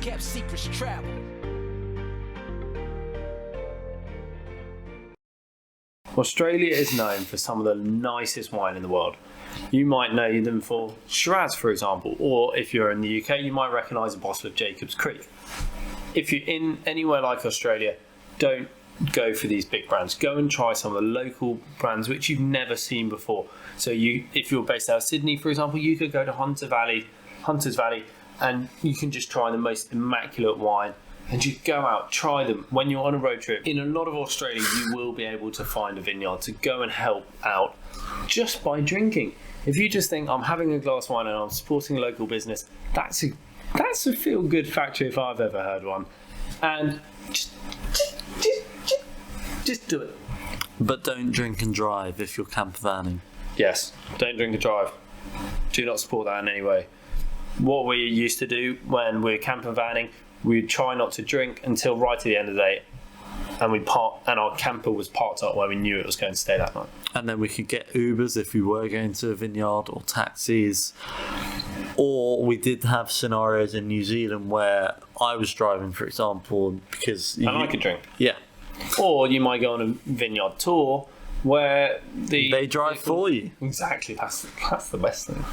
kept secrets travel. Australia is known for some of the nicest wine in the world. You might know them for Shiraz, for example, or if you're in the UK, you might recognise a bottle of Jacob's Creek. If you're in anywhere like Australia, don't go for these big brands. Go and try some of the local brands which you've never seen before. So if you're based out of Sydney, for example, you could go to Hunters Valley, and you can just try the most immaculate wine. And you go out, try them when you're on a road trip. In a lot of Australia, you will be able to find a vineyard to go and help out just by drinking. If you just think, I'm having a glass of wine and I'm supporting a local business, that's a feel-good factory if I've ever heard one. And just do it. But don't drink and drive if you're camper vanning. Yes, don't drink and drive. Do not support that in any way. What we used to do when we're camper vanning, we'd try not to drink until right at the end of the day, and our camper was parked up where we knew it was going to stay that night. And then we could get Ubers if we were going to a vineyard, or taxis. Or we did have scenarios in New Zealand where I was driving, for example, because I could drink. Yeah. Or you might go on a vineyard tour where they drive for you. Exactly, that's the best thing.